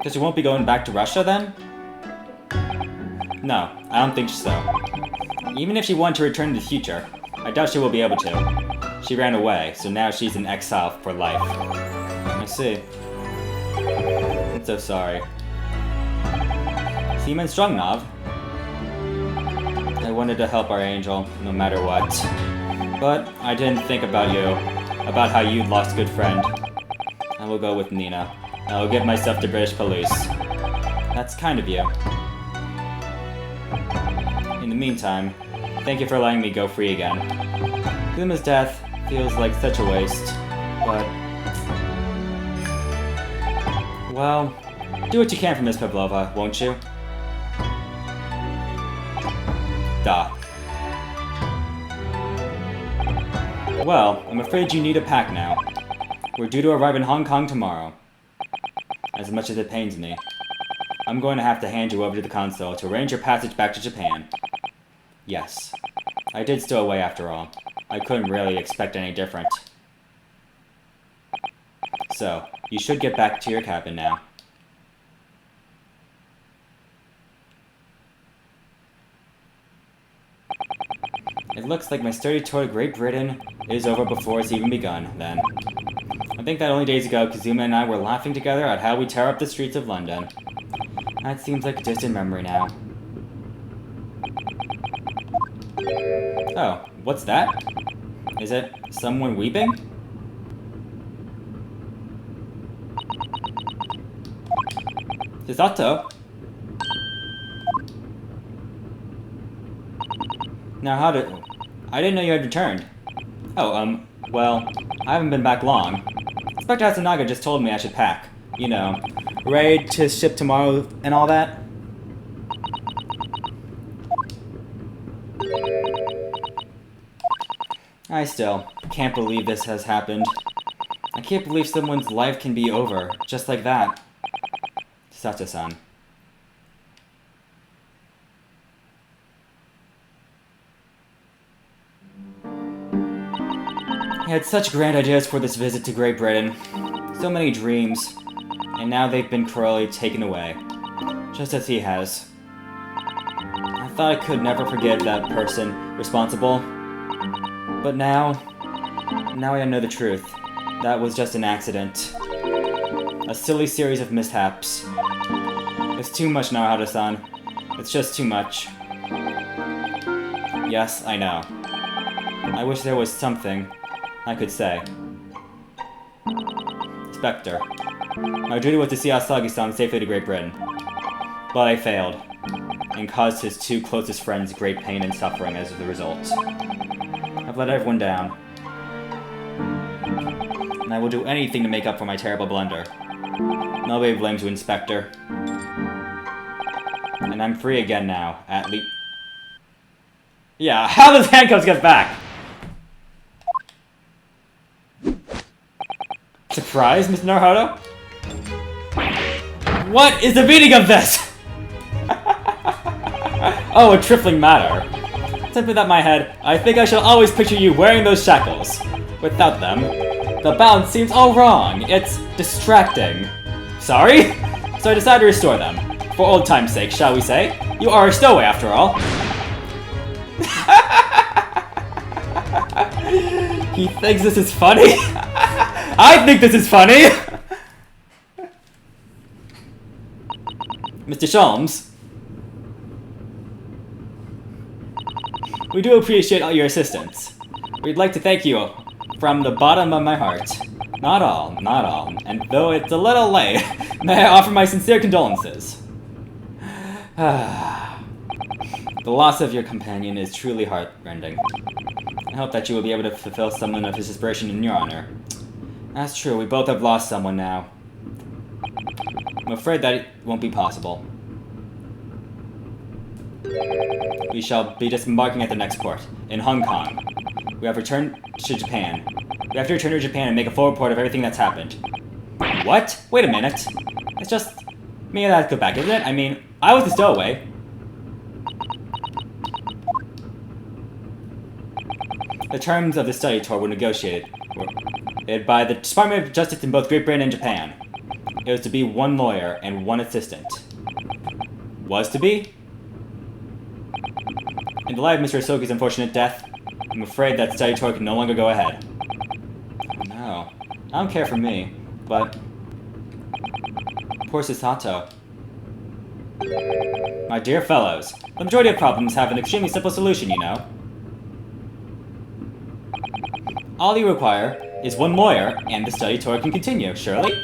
So she won't be going back to Russia, then? No, I don't think so. Even if she wanted to return in the future, I doubt she will be able to. She ran away, so now she's in exile for life. I see. I'm so sorry. Seaman Strongnov? I wanted to help our angel, no matter what. But I didn't think about you, about how you'd lost a good friend. I will go with Nina. I will give myself to British police. That's kind of you. In the meantime, thank you for letting me go free again. Kasuma's death feels like such a waste, but... Well, do what you can for Miss Pavlova, won't you? Duh. Well, I'm afraid you need a pack now. We're due to arrive in Hong Kong tomorrow. As much as it pains me, I'm going to have to hand you over to the consul to arrange your passage back to Japan. Yes, I did stow away after all. I couldn't really expect any different. So, you should get back to your cabin now. It looks like my sturdy tour to Great Britain is over before it's even begun, then. I think that only days ago, Kasuma and I were laughing together at how we tear up the streets of London. That seems like a distant memory now. Oh, what's that? Is it someone weeping? Chisato? Now how did... I didn't know you had returned. Oh, well, I haven't been back long. Inspector Hatsunaga just told me I should pack. You know, ready to ship tomorrow and all that. I still can't believe this has happened. I can't believe someone's life can be over, just like that. Sato-san. I had such grand ideas for this visit to Great Britain. So many dreams. And now they've been cruelly taken away. Just as he has. I thought I could never forgive that person responsible. But now I know the truth. That was just an accident. A silly series of mishaps. It's too much now, Naruto-san. It's just too much. Yes, I know. I wish there was something I could say. Inspector, my duty was to see Asagi-san safely to Great Britain. But I failed, and caused his two closest friends great pain and suffering as the result. I've let everyone down. And I will do anything to make up for my terrible blunder. Nobody blames you, Inspector. And I'm free again now, at least... Yeah, how does handcuffs get back? Surprise, Mr. Naruto? What is the meaning of this? Oh, a trifling matter. Simply that, my head, I think I shall always picture you wearing those shackles. Without them, the balance seems all wrong. It's distracting. Sorry? So I decided to restore them. For old time's sake, shall we say? You are a stowaway, after all. He thinks this is funny? I think this is funny! Mr. Sholmes, we do appreciate all your assistance. We'd like to thank you from the bottom of my heart. Not all, and though it's a little late, may I offer my sincere condolences. The loss of your companion is truly heartrending. I hope that you will be able to fulfill someone of his inspiration in your honor. That's true, we both have lost someone now. I'm afraid that it won't be possible. We shall be disembarking at the next port, in Hong Kong. We have returned to Japan. We have to return to Japan and make a full report of everything that's happened. What? Wait a minute. It's just me and that go back, isn't it? I mean, I was the stowaway. The terms of the study tour were negotiated by the Department of Justice in both Great Britain and Japan. It was to be one lawyer and one assistant. Was to be? In the light of Mr. Asogi's unfortunate death, I'm afraid that study tour can no longer go ahead. Oh no. I don't care for me, but... Poor Sato. My dear fellows, the majority of problems have an extremely simple solution, you know. All you require is one lawyer, and the study tour can continue, surely?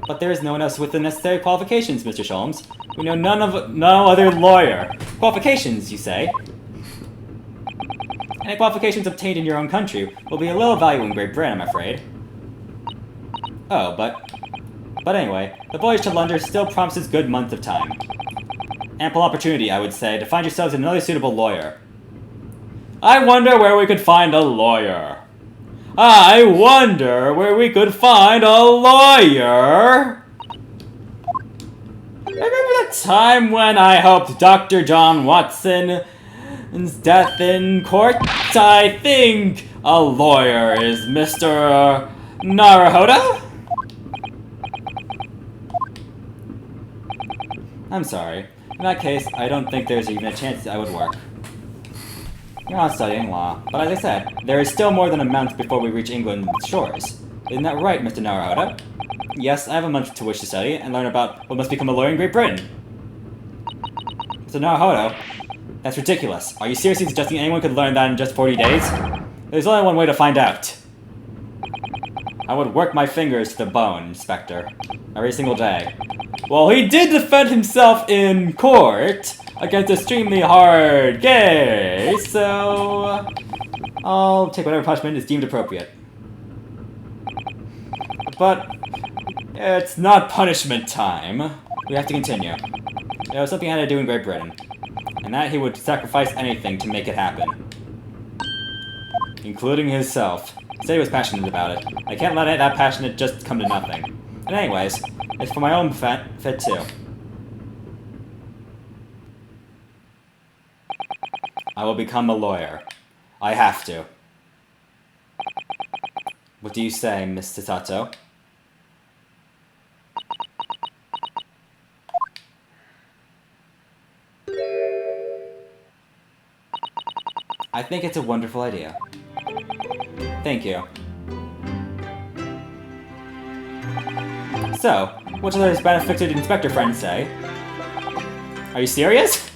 But there is no one else with the necessary qualifications, Mr. Sholmes. We know no other lawyer. Qualifications, you say? Any qualifications obtained in your own country will be of little value in Great Britain, I'm afraid. Oh, but anyway, the voyage to London still promises good months of time. Ample opportunity, I would say, to find yourselves another suitable lawyer. I wonder where we could find a lawyer. I wonder where we could find a lawyer. Remember the time when I helped Dr. John Watson's death in court? I think a lawyer is Mr. Naruhodo? I'm sorry. In that case, I don't think there's even a chance I would work. You're not studying law, but as I said, there is still more than a month before we reach England's shores. Isn't that right, Mr. Naruhodo? Yes, I have a month to wish to study and learn about what must become a lawyer in Great Britain. Mr. Naruhodo, that's ridiculous. Are you seriously suggesting anyone could learn that in just 40 days? There's only one way to find out. I would work my fingers to the bone, Inspector, every single day. Well, he did defend himself in court against an extremely hard case, so I'll take whatever punishment is deemed appropriate. But it's not punishment time. We have to continue. There was something I had to do in Great Britain, and that he would sacrifice anything to make it happen. Including himself. He said he was passionate about it. I can't let that passionate just come to nothing. And anyways, it's for my own fit too. I will become a lawyer. I have to. What do you say, Mr. Sato? I think it's a wonderful idea. Thank you. So, what do those benefited inspector friends say? Are you serious?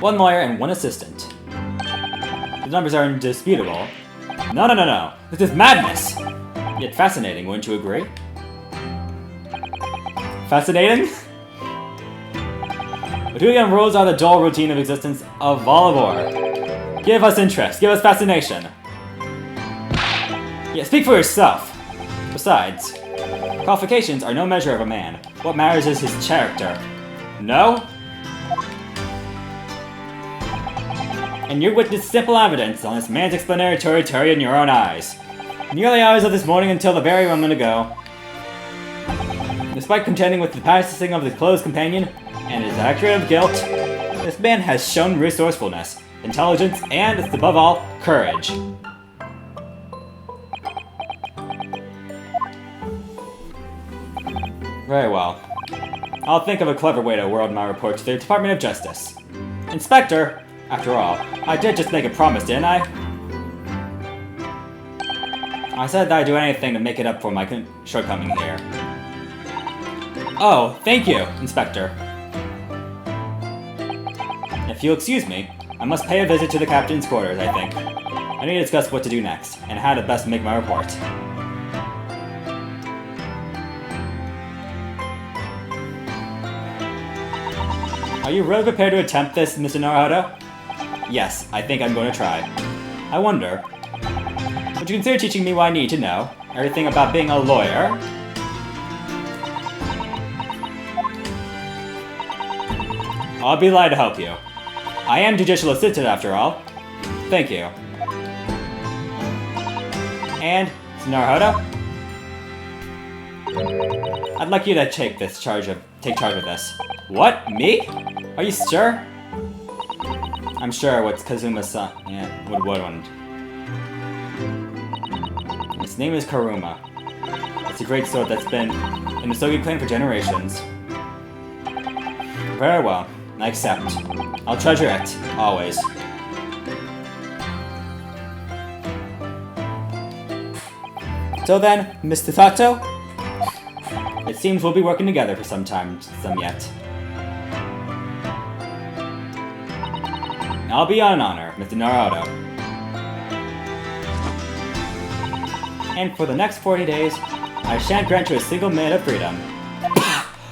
One lawyer and one assistant. The numbers are indisputable. No. This is madness! Yet fascinating, wouldn't you agree? Fascinating? But who again rules out the dull routine of existence of Volivore? Give us interest, give us fascination. Yeah, speak for yourself. Besides, qualifications are no measure of a man. What matters is his character. No? And you witnessed simple evidence on this man's explanatory in your own eyes. Nearly hours of this morning until the very moment ago. Despite contending with the passing of his close companion and his accurate of guilt, this man has shown resourcefulness, intelligence, and, above all, courage. Very well. I'll think of a clever way to word my report to the Department of Justice. Inspector, after all, I did just make a promise, didn't I? I said that I'd do anything to make it up for my shortcoming here. Oh, thank you, Inspector. If you'll excuse me, I must pay a visit to the captain's quarters, I think. I need to discuss what to do next, and how to best make my report. Are you really prepared to attempt this, Mr. Naruhodo? Yes, I think I'm going to try. I wonder, would you consider teaching me what I need to know? Everything about being a lawyer? I'll be glad to help you. I am judicial assistant after all. Thank you. And, Mr. Naruhodo? I'd like you to take charge of this. What? Me? Are you sure? I'm sure what Kasuma-san would want. His name is Karuma. It's a great sword that's been in the Asogi clan for generations. Very well, I accept. I'll treasure it, always. So then, Mr. Sato? It seems we'll be working together for some yet. I'll be on an honor, Mr. Naruhodo. And for the next 40 days, I shan't grant you a single minute of freedom.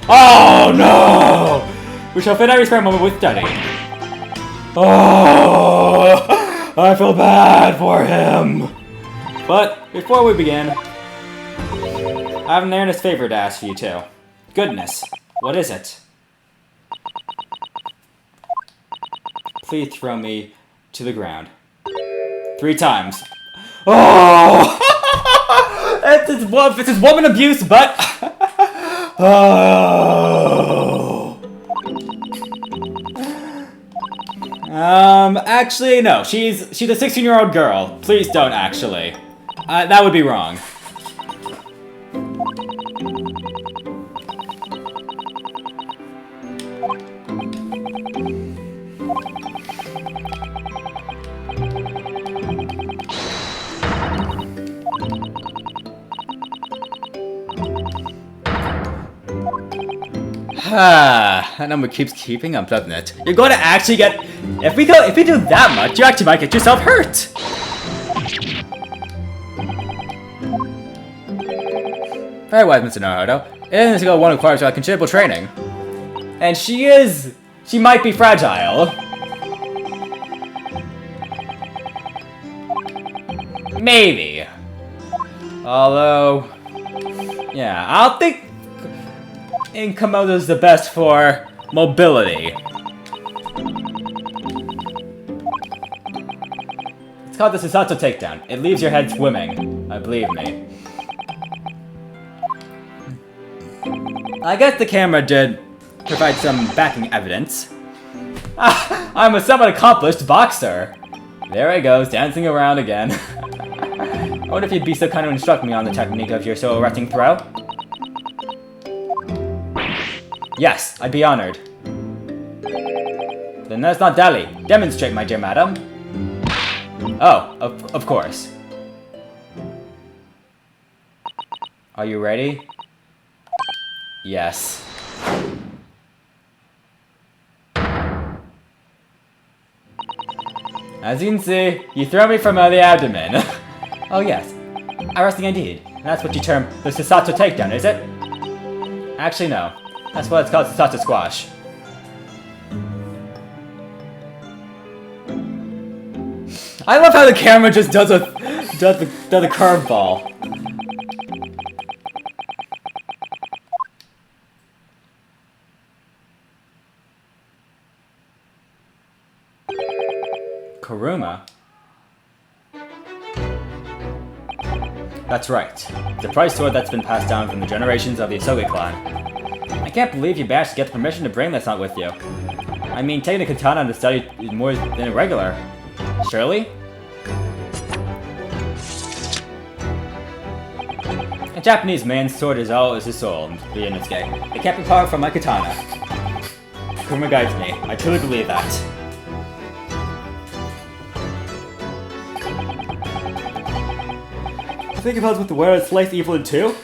Oh no! We shall fit every spare moment with study. Oh, I feel bad for him. But before we begin, I have an earnest favor to ask you too. Goodness, what is it? Please throw me to the ground. 3 times. Oh! This is woman abuse, but... Oh. Actually, no. She's a 16-year-old girl. Please don't, actually. That would be wrong. That number keeps keeping up, doesn't it? You're going to actually get... If we do that much, you actually might get yourself hurt! Very wise, Mr. Naruhodo. It is one requires considerable training. And she might be fragile. Maybe. Although... Yeah, I'll think... Komodo's the best for mobility. It's called the Susato takedown. It leaves your head swimming. Believe me. I guess the camera did provide some backing evidence. I'm a somewhat accomplished boxer. There he goes, dancing around again. I wonder if you'd be so kind to instruct me on the technique of your solo wrestling throw? Yes, I'd be honored. Then let's not dally. Demonstrate, my dear madam. Oh, of course. Are you ready? Yes. As you can see, you throw me from the abdomen. Oh yes, arresting indeed. That's what you term the Susato takedown, is it? Actually no. That's what it's called, Susato squash. I love how the camera just does the curveball. Karuma? That's right. It's a prized sword that's been passed down from the generations of the Asogi clan. I can't believe you managed to get the permission to bring this out with you. I mean, taking a katana to study is more than irregular. Surely? A Japanese man's sword is all his soul, Ryunosuke. It can't be powered from my katana. Kuma guides me. I truly believe that. Think of us with the word slice evil in two?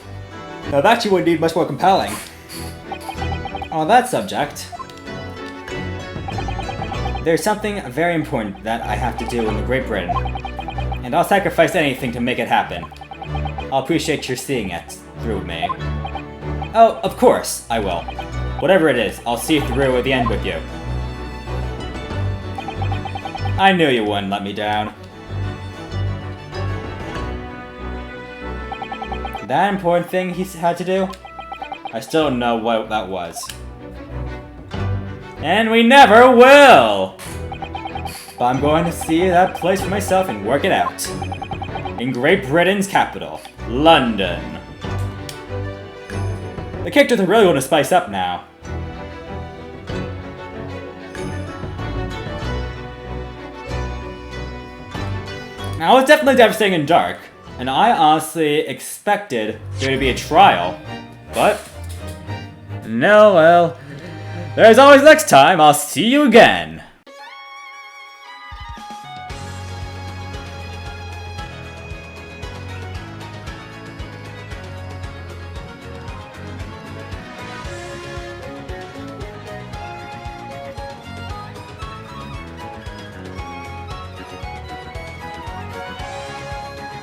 Now that you would need much more compelling. On that subject, there's something very important that I have to do in Great Britain, and I'll sacrifice anything to make it happen. I'll appreciate your seeing it through me. Oh, of course, I will. Whatever it is, I'll see through at the end with you. I knew you wouldn't let me down. That important thing he had to do? I still don't know what that was. And we never will! But I'm going to see that place for myself and work it out. In Great Britain's capital, London. The characters are really going to spice up now. Now, it was definitely devastating and dark, and I honestly expected there to be a trial, but no, well, there's always next time. I'll see you again.